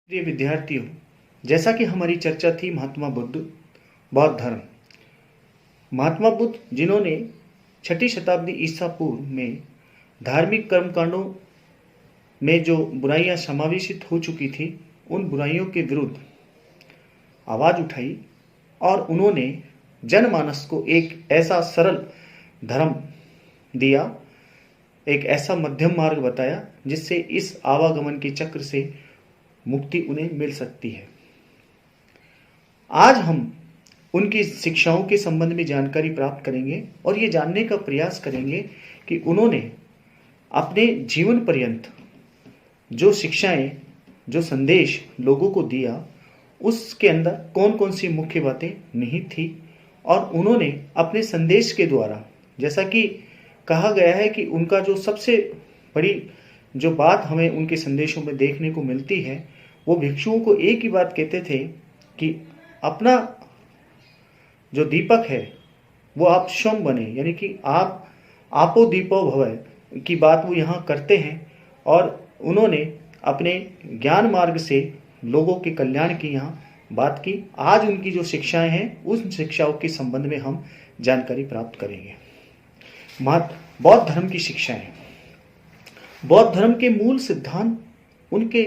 प्रिय विद्यार्थियों, जैसा कि हमारी चर्चा थी महात्मा बुद्ध, बौद्ध धर्म। महात्मा बुद्ध जिन्होंने 6ठी शताब्दी ईसा पूर्व में धार्मिक कर्मकांडों में जो बुराइयां समावेशित हो चुकी थी, उन बुराइयों के विरुद्ध आवाज उठाई और उन्होंने जनमानस को एक ऐसा सरल धर्म दिया, एक ऐसा मध्यम मार्ग बताया जिससे इस आवागमन के चक्र से मुक्ति उन्हें मिल सकती है। आज हम उनकी शिक्षाओं के संबंध में जानकारी प्राप्त करेंगे और ये जानने का प्रयास करेंगे कि उन्होंने अपने जीवन पर्यंत जो शिक्षाएं, जो संदेश लोगों को दिया, उसके अंदर कौन कौन सी मुख्य बातें निहित थी और उन्होंने अपने संदेश के द्वारा, जैसा कि कहा गया है कि उनका जो सबसे बड़ी जो बात हमें उनके संदेशों में देखने को मिलती है, वो भिक्षुओं को एक ही बात कहते थे कि अपना जो दीपक है वो आप स्वयं बने, यानी कि आप आपो दीपो भव की बात वो यहाँ करते हैं और उन्होंने अपने ज्ञान मार्ग से लोगों के कल्याण की यहाँ बात की। आज उनकी जो शिक्षाएं हैं, उन शिक्षाओं के संबंध में हम जानकारी प्राप्त करेंगे। बौद्ध धर्म की शिक्षाएं। बौद्ध धर्म के मूल सिद्धांत उनके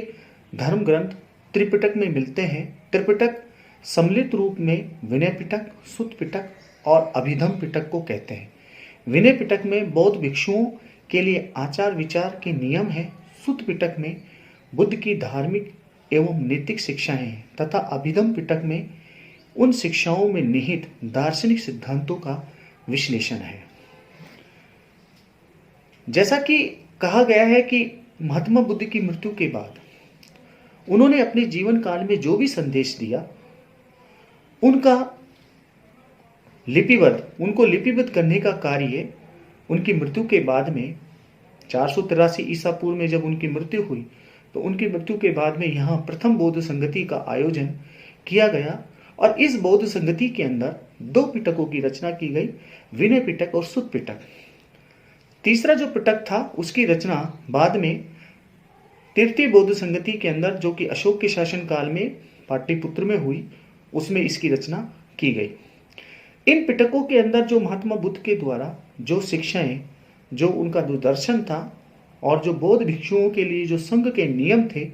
धर्म ग्रंथ त्रिपिटक में मिलते हैं। त्रिपिटक सम्मिलित रूप में विनय पिटक, सुत्त पिटक और अभिधम पिटक को कहते हैं। विनय पिटक में बौद्ध भिक्षुओं के लिए आचार विचार के नियम हैं। सुत्त पिटक में बुद्ध की धार्मिक एवं नैतिक शिक्षाएं हैं तथा अभिधम पिटक में उन शिक्षाओं में निहित दार्शनिक सिद्धांतों का विश्लेषण है। जैसा कि कहा गया है कि महात्मा बुद्ध की मृत्यु के बाद उन्होंने अपने जीवन काल में जो भी संदेश दिया, उनको लिपिबद्ध करने का कार्य उनकी मृत्यु के बाद में 483 ईसा पूर्व में जब उनकी मृत्यु हुई, तो उनकी मृत्यु के बाद में यहाँ प्रथम बौद्ध संगति का आयोजन किया गया और इस बौद्ध संगति के अंदर 2 पिटकों की रचना की गई, विनय पिटक और सुत्त पिटक। तीसरा जो पिटक था उसकी रचना बाद में तृतीय बौद्ध संगति के अंदर, जो कि अशोक के शासन काल में पाटलिपुत्र में हुई, उसमें इसकी रचना की गई। इन पिटकों के अंदर जो महात्मा बुद्ध के द्वारा जो शिक्षाएं, जो उनका जो दर्शन था और जो बौद्ध भिक्षुओं के लिए जो संघ के नियम थे,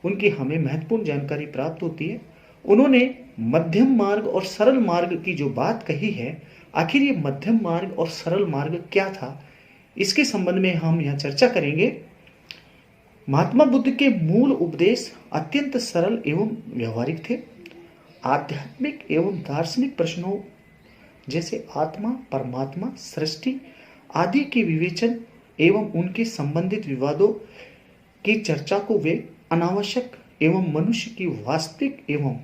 उनकी हमें महत्वपूर्ण जानकारी प्राप्त होती है। उन्होंने मध्यम मार्ग और सरल मार्ग की जो बात कही है, आखिर ये मध्यम मार्ग और सरल मार्ग क्या था, इसके संबंध में हम यहाँ चर्चा करेंगे। महात्मा बुद्ध के मूल उपदेश अत्यंत सरल एवं व्यवहारिक थे। आध्यात्मिक एवं दार्शनिक प्रश्नों जैसे आत्मा, परमात्मा, सृष्टि आदि के विवेचन एवं उनके संबंधित विवादों की चर्चा को वे अनावश्यक एवं मनुष्य की वास्तविक एवं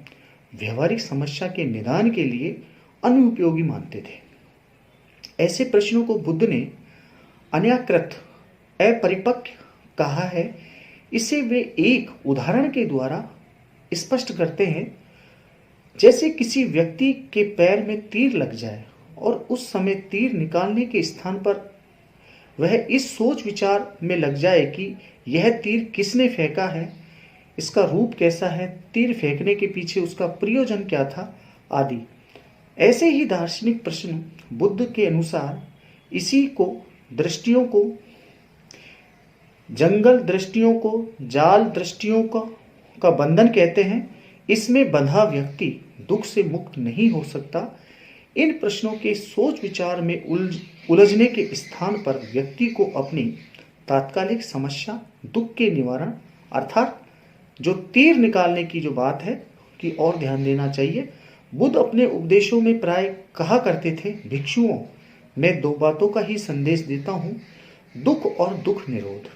व्यवहारिक समस्या के निदान के लिए अनुपयोगी मानते थे। ऐसे प्रश्नों को बुद्ध ने अन्याकृत, अपरिपक्व कहा है। इसे वे एक उदाहरण के द्वारा स्पष्ट करते हैं। जैसे किसी व्यक्ति के पैर में तीर लग जाए और उस समय तीर निकालने के स्थान पर वह इस सोच विचार में लग जाए कि यह तीर किसने फेंका है, इसका रूप कैसा है, तीर फेंकने के पीछे उसका प्रयोजन क्या था आदि। ऐसे ही दार्शनिक प्रश्न बुद्ध के अनुसार इसी को दृष्टियों को, जंगल दृष्टियों को, जाल दृष्टियों का बंधन कहते हैं। इसमें बंधा व्यक्ति दुख से मुक्त नहीं हो सकता। इन प्रश्नों के सोच विचार में उलझने के स्थान पर व्यक्ति को अपनी तात्कालिक समस्या, दुख के निवारण अर्थात जो तीर निकालने की जो बात है की ओर ध्यान देना चाहिए। बुद्ध अपने उपदेशों में प्राय कहा करते थे, भिक्षुओं, मैं 2 बातों का ही संदेश देता हूं, दुख और दुख निरोध।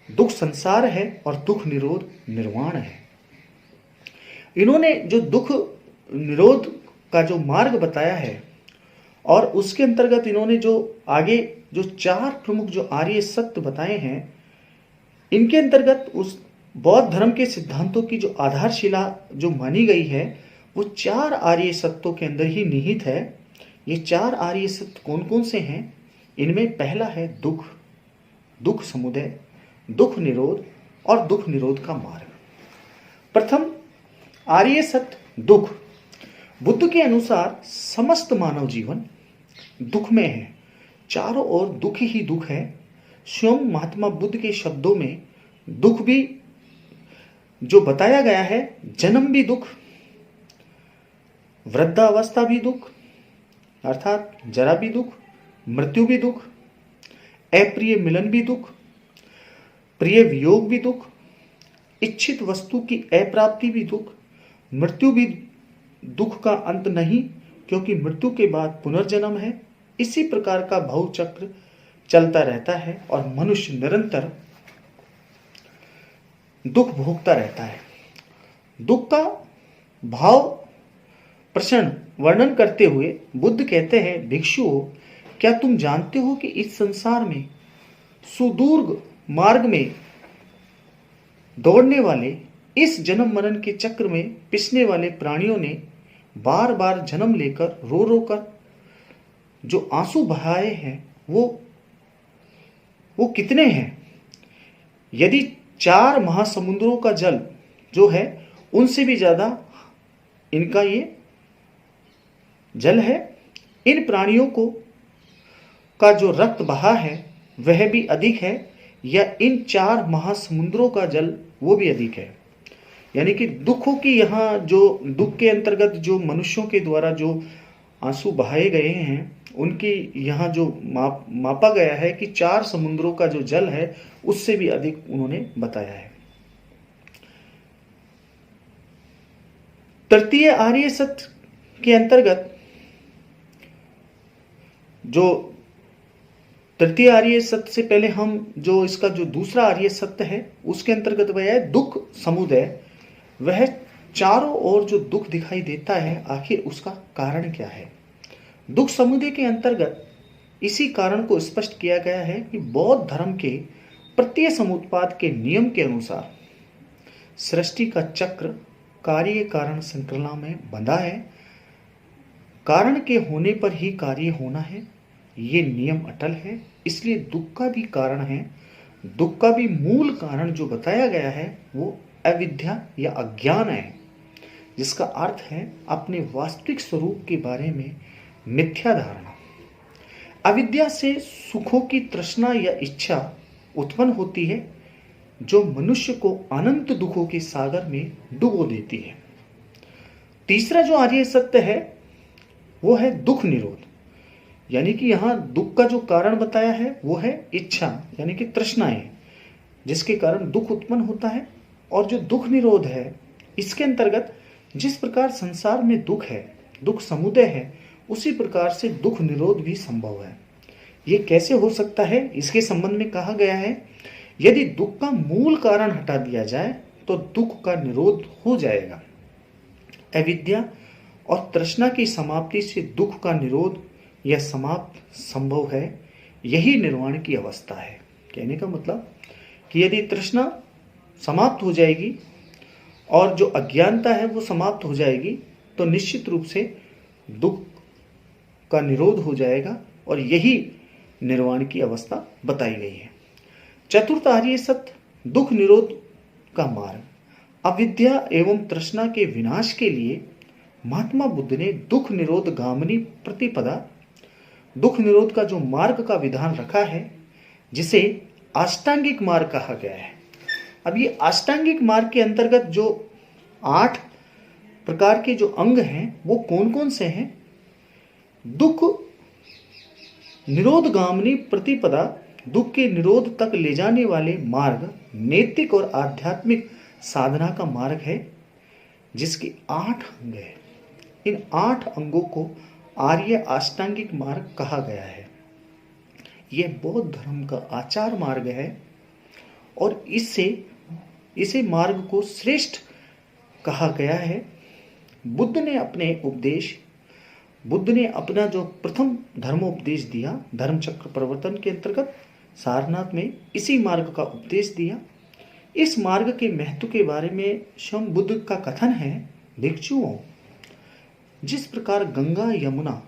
दुख संसार है और दुख निरोध निर्वाण है। इन्होंने जो दुख निरोध का जो मार्ग बताया है और उसके अंतर्गत इन्होंने जो आगे जो 4 प्रमुख जो आर्य सत्य बताए हैं, इनके अंतर्गत उस बौद्ध धर्म के सिद्धांतों की जो आधारशिला जो मानी गई है, वो 4 आर्य सत्यों के अंदर ही निहित है। ये 4 आर्य सत्य कौन कौन से हैं? इनमें पहला है दुख, दुख समुदय, दुख निरोध और दुख निरोध का मार्ग। प्रथम, आर्य सत्य दुख। बुद्ध के अनुसार समस्त मानव जीवन दुख में है, चारों ओर दुख ही दुख है। स्वयं महात्मा बुद्ध के शब्दों में दुख भी जो बताया गया है, जन्म भी दुख, वृद्धावस्था भी दुख अर्थात जरा भी दुख, मृत्यु भी दुख, अप्रिय मिलन भी दुख, प्रिय वियोग भी दुख, इच्छित वस्तु की अप्राप्ति भी दुख, मृत्यु भी दुख का अंत नहीं, क्योंकि मृत्यु के बाद पुनर्जन्म है। इसी प्रकार का भव चक्र चलता रहता है और मनुष्य निरंतर दुख भोगता रहता है। दुख का भाव प्रश्न वर्णन करते हुए बुद्ध कहते हैं, भिक्षुओं, क्या तुम जानते हो कि इस संसार में सुदूर मार्ग में दौड़ने वाले, इस जन्म मरण के चक्र में पिसने वाले प्राणियों ने बार बार जन्म लेकर रो रो कर जो आंसू बहाए हैं वो कितने हैं? यदि 4 महासमुद्रों का जल जो है उनसे भी ज्यादा इनका ये जल है। इन प्राणियों को का जो रक्त बहा है वह भी अधिक है, या इन 4 महासमुद्रों का जल वो भी अधिक है। यानी कि दुखों की यहाँ जो दुख के अंतर्गत जो मनुष्यों के द्वारा जो आंसू बहाए गए हैं, उनकी यहाँ जो मापा गया है कि 4 समुद्रों का जो जल है उससे भी अधिक उन्होंने बताया है। तृतीय आर्य सत्य के अंतर्गत जो तृतीय आर्य सत्य से पहले हम जो इसका जो दूसरा आर्य सत्य है उसके अंतर्गत वह है दुख समुदय। वह चारों ओर जो दुख दिखाई देता है, आखिर उसका कारण क्या है? दुख समुदय के अंतर्गत इसी कारण को स्पष्ट किया गया है कि बौद्ध धर्म के प्रत्यय समुत्पाद के नियम के अनुसार सृष्टि का चक्र कार्य कारण श्रृंखला में बंधा है। कारण के होने पर ही कार्य होना है, ये नियम अटल है। इसलिए दुख का भी कारण है, दुख का भी मूल कारण जो बताया गया है वो अविद्या या अज्ञान है, जिसका अर्थ है अपने वास्तविक स्वरूप के बारे में मिथ्या धारणा। अविद्या से सुखों की तृष्णा या इच्छा उत्पन्न होती है, जो मनुष्य को अनंत दुखों के सागर में डुबो देती है। तीसरा जो आर्य सत्य है वो है दुख निरोध। यानी कि यहाँ दुख का जो कारण बताया है वो है इच्छा, यानी कि तृष्णाएं, जिसके कारण दुख उत्पन्न होता है। और जो दुख निरोध है, इसके अंतर्गत जिस प्रकार संसार में दुख है, दुख समुदय है, उसी प्रकार से दुख निरोध भी संभव है। ये कैसे हो सकता है? इसके संबंध में कहा गया है, यदि दुख का मूल कारण हटा दिया जाए तो दुख का निरोध हो जाएगा। अविद्या और तृष्णा की समाप्ति से दुख का निरोध या समाप्त संभव है। यही निर्वाण की अवस्था है। कहने का मतलब कि यदि तृष्णा समाप्त हो जाएगी और जो अज्ञानता है वो समाप्त हो जाएगी, तो निश्चित रूप से दुख का निरोध हो जाएगा, और यही निर्वाण की अवस्था बताई गई है। चतुर्थ आर्य सत्य दुख निरोध का मार्ग। अविद्या एवं तृष्णा के विनाश के लिए महात्मा बुद्ध ने दुख निरोध गामिनी प्रतिपदा, दुख निरोध का जो मार्ग का विधान रखा है, जिसे अष्टांगिक मार्ग कहा गया है। अब ये अष्टांगिक मार्ग के अंतर्गत जो 8 प्रकार के जो अंग हैं वो कौन कौन से हैं? दुख निरोध गामिनी प्रतिपदा, दुख के निरोध तक ले जाने वाले मार्ग, नैतिक और आध्यात्मिक साधना का मार्ग है, जिसके 8 अंग हैं। इन 8 अंगों को आर्य अष्टांगिक मार्ग कहा गया है। यह बौद्ध धर्म का आचार मार्ग है, और इसे मार्ग को श्रेष्ठ कहा गया है। बुद्ध ने अपना जो प्रथम धर्मोपदेश दिया, धर्मचक्र प्रवर्तन के अंतर्गत सारनाथ में इसी मार्ग का उपदेश दिया। इस मार्ग के महत्व के बारे में स्वयं बुद्ध का कथन है, भिक्षुओं, जिस प्रकार गंगा, यमुना,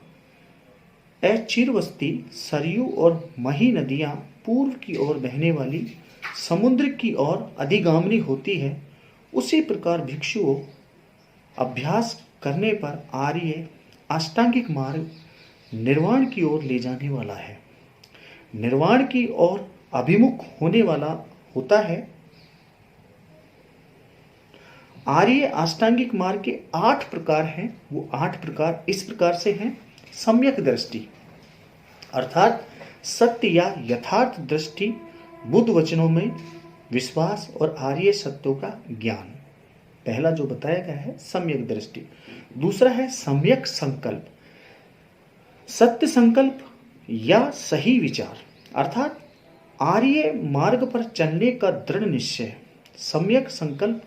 चिरवस्ती, सरयू और मही नदियां पूर्व की ओर बहने वाली समुद्र की ओर अधिगामिनी होती है, उसी प्रकार भिक्षुओं अभ्यास करने पर आर्य अष्टांगिक मार्ग निर्वाण की ओर ले जाने वाला है, निर्वाण की ओर अभिमुख होने वाला होता है। आर्य अष्टांगिक मार्ग के 8 प्रकार हैं। वो 8 प्रकार इस प्रकार से हैं। सम्यक दृष्टि अर्थात सत्य या यथार्थ दृष्टि, बुद्ध वचनों में विश्वास और आर्य सत्यों का ज्ञान। पहला जो बताया गया है सम्यक दृष्टि। दूसरा है सम्यक संकल्प, सत्य संकल्प या सही विचार अर्थात आर्य मार्ग पर चलने का दृढ़ निश्चय। सम्यक संकल्प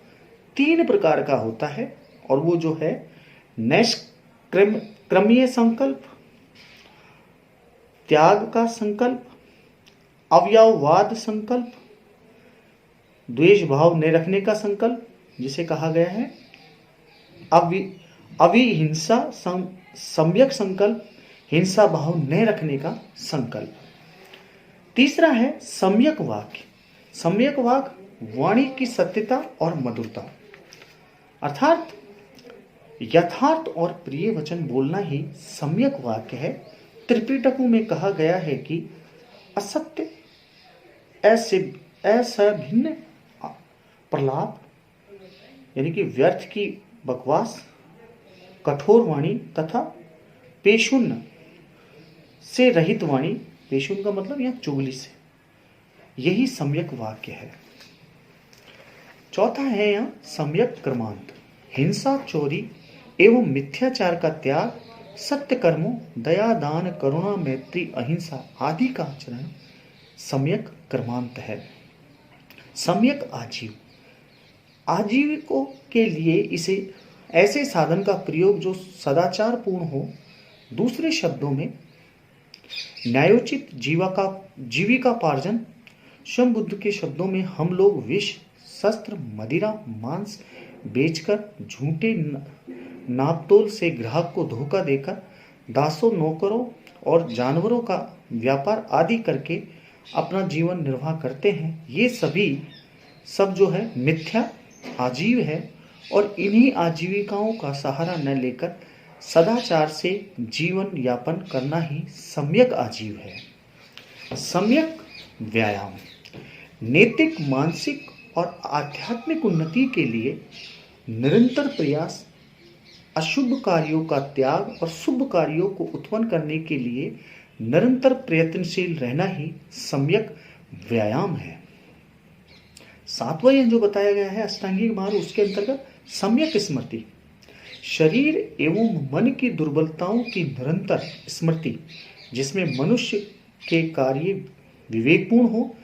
3 प्रकार का होता है और वो जो है नैष्क्रम्य संकल्प, त्याग का संकल्प, अवयववाद संकल्प, द्वेष भाव न रखने का संकल्प जिसे कहा गया है अविहिंसा सम्यक संकल्प, हिंसा भाव न रखने का संकल्प। तीसरा है सम्यक वाक्य। सम्यक वाक्य वाणी की सत्यता और मधुरता अर्थात यथार्थ और प्रिय वचन बोलना ही सम्यक वाक्य है। त्रिपिटकों में कहा गया है कि असत्य, असभिन्न प्रलाप यानी कि व्यर्थ की बकवास, कठोर वाणी तथा पेशुन से रहित वाणी, पेशुन का मतलब यहाँ चुगली से, यही सम्यक वाक्य है। चौथा है यहाँ सम्यक कर्मांत, हिंसा, चोरी एवं मिथ्याचार का त्याग, सत्य कर्मों, दया, दान, करुणा, मैत्री, अहिंसा आदि का आचरण सम्यक कर्मांत है। सम्यक आजीव, आजीविकों के लिए इसे ऐसे साधन का प्रयोग जो सदाचार पूर्ण हो। दूसरे शब्दों में न्यायोचित जीविकापार्जन। स्वयं बुद्ध के शब्दों में हम लोग विष, शस्त्र, मदिरा, मांस बेचकर, झूठे नापतोल से ग्राहक को धोखा देकर, दासों, नौकरों और जानवरों का व्यापार आदि करके अपना जीवन निर्वाह करते हैं। ये सभी सब जो है मिथ्या आजीव है और इन्हीं आजीविकाओं का सहारा न लेकर सदाचार से जीवन यापन करना ही सम्यक आजीव है। सम्यक व्यायाम, नैतिक, मानसिक और आध्यात्मिक उन्नति के लिए निरंतर प्रयास, अशुभ कार्यों का त्याग और शुभ कार्यों को उत्पन्न करने के लिए निरंतर प्रयत्नशील रहना ही सम्यक व्यायाम है। सातवां यह जो बताया गया है अष्टांगिक मार्ग, उसके अंतर्गत सम्यक स्मृति, शरीर एवं मन की दुर्बलताओं की निरंतर स्मृति, जिसमें मनुष्य के कार्य विवेकपूर्ण हो।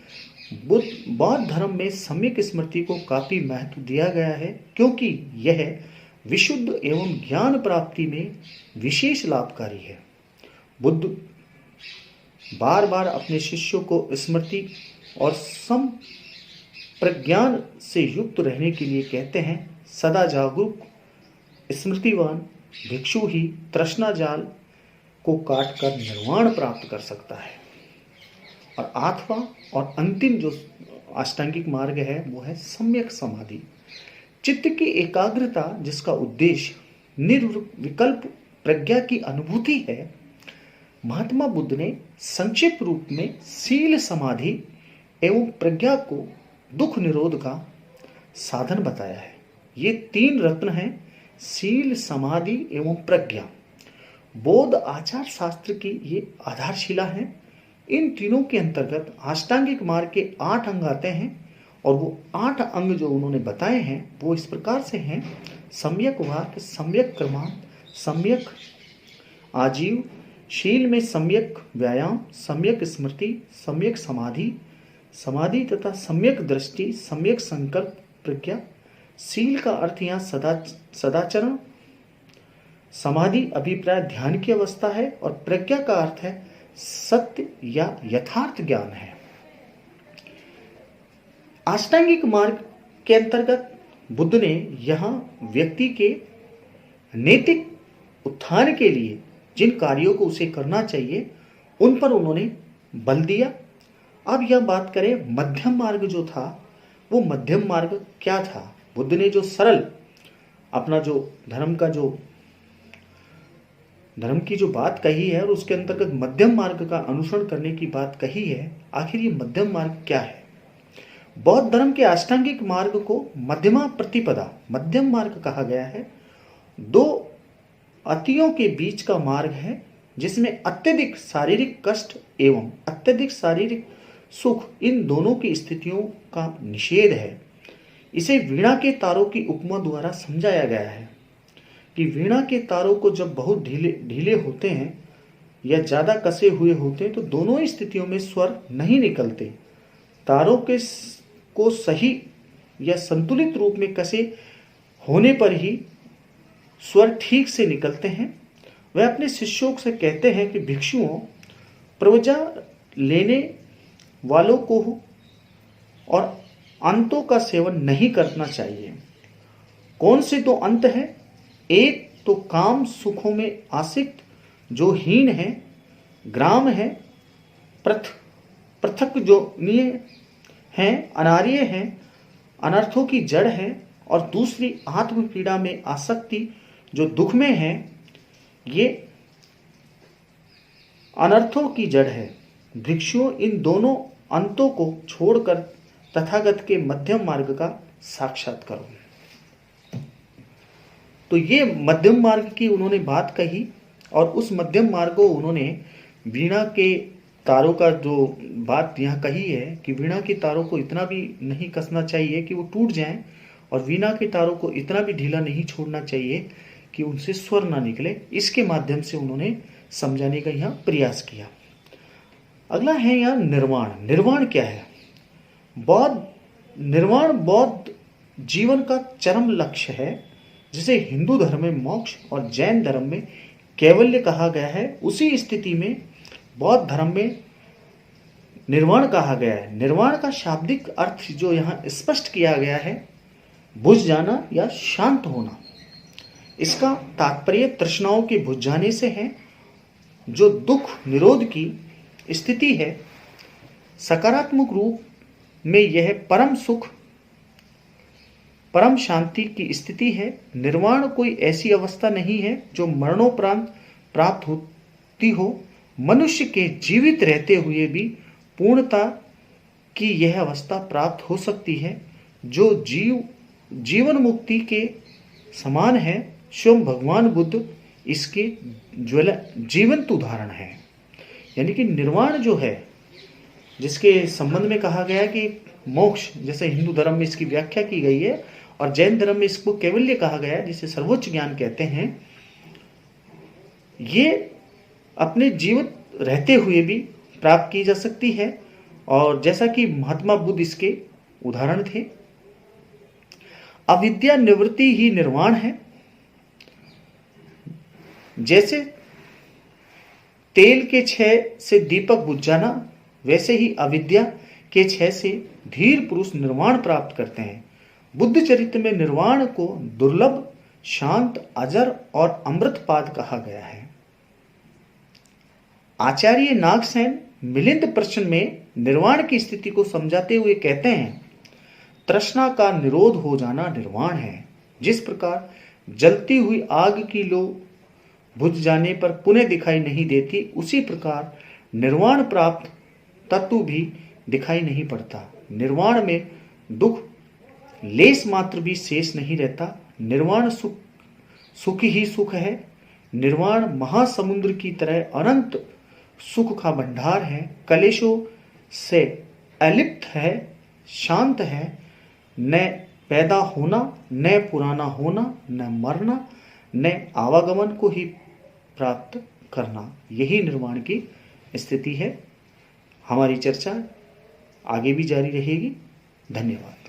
बौद्ध धर्म में सम्यक स्मृति को काफी महत्व दिया गया है क्योंकि यह विशुद्ध एवं ज्ञान प्राप्ति में विशेष लाभकारी है। बुद्ध बार बार अपने शिष्यों को स्मृति और सम प्रज्ञान से युक्त रहने के लिए कहते हैं। सदा जागरूक स्मृतिवान भिक्षु ही तृष्णा जाल को काटकर निर्वाण प्राप्त कर सकता है। और 8वां और अंतिम जो अष्टांगिक मार्ग है वो है सम्यक समाधि, चित्त की एकाग्रता जिसका उद्देश्य निर्विकल्प प्रज्ञा की अनुभूति है। महात्मा बुद्ध ने संक्षिप्त रूप में शील, समाधि एवं प्रज्ञा को दुख निरोध का साधन बताया है। ये 3 रत्न हैं, शील, समाधि एवं प्रज्ञा। बौद्ध आचार शास्त्र की ये आधारशिला है। इन तीनों के अंतर्गत अष्टांगिक मार्ग के 8 अंग आते हैं और वो 8 अंग जो उन्होंने बताए हैं वो इस प्रकार से हैं: सम्यक वाक्य, सम्यक कर्मांत, सम्यक आजीव, शील में सम्यक व्यायाम, सम्यक स्मृति, सम्यक समाधि तथा सम्यक दृष्टि, सम्यक संकल्प, प्रज्ञा। शील का अर्थ यहाँ सदाचरण, समाधि अभिप्राय ध्यान की अवस्था है और प्रज्ञा का अर्थ है सत्य या यथार्थ ज्ञान है। अष्टांगिक मार्ग के अंतर्गत बुद्ध ने यहाँ व्यक्ति के नैतिक उत्थान के लिए जिन कार्यों को उसे करना चाहिए उन पर उन्होंने बल दिया। अब यह बात करें मध्यम मार्ग जो था, वो मध्यम मार्ग क्या था बुद्ध ने जो सरल अपना जो धर्म की जो बात कही है और उसके अंतर्गत मध्यम मार्ग का अनुसरण करने की बात कही है, आखिर ये मध्यम मार्ग क्या है? बौद्ध धर्म के अष्टांगिक मार्ग को मध्यमा प्रतिपदा, मध्यम मार्ग कहा गया है। दो अतियों के बीच का मार्ग है जिसमें अत्यधिक शारीरिक कष्ट एवं अत्यधिक शारीरिक सुख, इन दोनों की स्थितियों का निषेध है। इसे वीणा के तारों की उपमा द्वारा समझाया गया है कि वीणा के तारों को जब बहुत ढीले होते हैं या ज्यादा कसे हुए होते हैं तो दोनों ही स्थितियों में स्वर नहीं निकलते। तारों को सही या संतुलित रूप में कसे होने पर ही स्वर ठीक से निकलते हैं। वह अपने शिष्यों से कहते हैं कि भिक्षुओं, प्रवजा लेने वालों को और अंतों का सेवन नहीं करना चाहिए। कौन से दो अंत हैं? एक तो काम सुखों में आसक्त जो हीन है, ग्राम है, पृथक जो निय हैं, अनार्य हैं, अनर्थों की जड़ है, और दूसरी आत्म पीड़ा में आसक्ति जो दुख में है, ये अनर्थों की जड़ है। भिक्षुओं, इन दोनों अंतों को छोड़कर तथागत के मध्यम मार्ग का साक्षात करो। तो ये मध्यम मार्ग की उन्होंने बात कही और उस मध्यम मार्ग को उन्होंने वीणा के तारों का जो बात यहाँ कही है कि वीणा के तारों को इतना भी नहीं कसना चाहिए कि वो टूट जाएं और वीणा के तारों को इतना भी ढीला नहीं छोड़ना चाहिए कि उनसे स्वर ना निकले। इसके माध्यम से उन्होंने समझाने का यहाँ प्रयास किया। अगला है यहाँ निर्वाण। निर्वाण क्या है? निर्वाण बौद्ध जीवन का चरम लक्ष्य है, जिसे हिंदू धर्म में मोक्ष और जैन धर्म में कैवल्य कहा गया है। उसी स्थिति में बौद्ध धर्म में निर्वाण कहा गया है। निर्वाण का शाब्दिक अर्थ जो यहाँ स्पष्ट किया गया है, बुझ जाना या शांत होना। इसका तात्पर्य तृष्णाओं के बुझ जाने से है, जो दुख निरोध की स्थिति है। सकारात्मक रूप में यह परम सुख, परम शांति की स्थिति है। निर्वाण कोई ऐसी अवस्था नहीं है जो मरणोपरांत प्राप्त होती हो। मनुष्य के जीवित रहते हुए भी पूर्णता की यह अवस्था प्राप्त हो सकती है, जो जीवन मुक्ति के समान है। स्वयं भगवान बुद्ध इसके जीवंत उदाहरण है। यानी कि निर्वाण जो है, जिसके संबंध में कहा गया है कि मोक्ष, जैसे हिंदू धर्म में इसकी व्याख्या की गई है और जैन धर्म में इसको कैवल्य कहा गया है, जिसे सर्वोच्च ज्ञान कहते हैं, ये अपने जीवित रहते हुए भी प्राप्त की जा सकती है। और जैसा कि महात्मा बुद्ध इसके उदाहरण थे। अविद्या निवृत्ति ही निर्वाण है। जैसे तेल के क्षय से दीपक बुझ जाना, वैसे ही अविद्या के क्षय से धीर पुरुष निर्वाण प्राप्त करते हैं। बुद्ध चरित्र में निर्वाण को दुर्लभ, शांत, अजर और अमृतपाद कहा गया है। आचार्य नागसेन मिलिंद प्रश्न में निर्वाण की स्थिति को समझाते हुए कहते हैं, तृष्णा का निरोध हो जाना निर्वाण है। जिस प्रकार जलती हुई आग की लो बुझ जाने पर पुनः दिखाई नहीं देती, उसी प्रकार निर्वाण प्राप्त तत्व भी दिखाई नहीं पड़ता। निर्वाण में दुख लेस मात्र भी शेष नहीं रहता। निर्वाण सुख ही सुख है। निर्वाण महासमुद्र की तरह अनंत सुख का भंडार है। कलेशों से अलिप्त है, शांत है। न पैदा होना, न पुराना होना, न मरना, न आवागमन को ही प्राप्त करना, यही निर्वाण की स्थिति है। हमारी चर्चा आगे भी जारी रहेगी। धन्यवाद।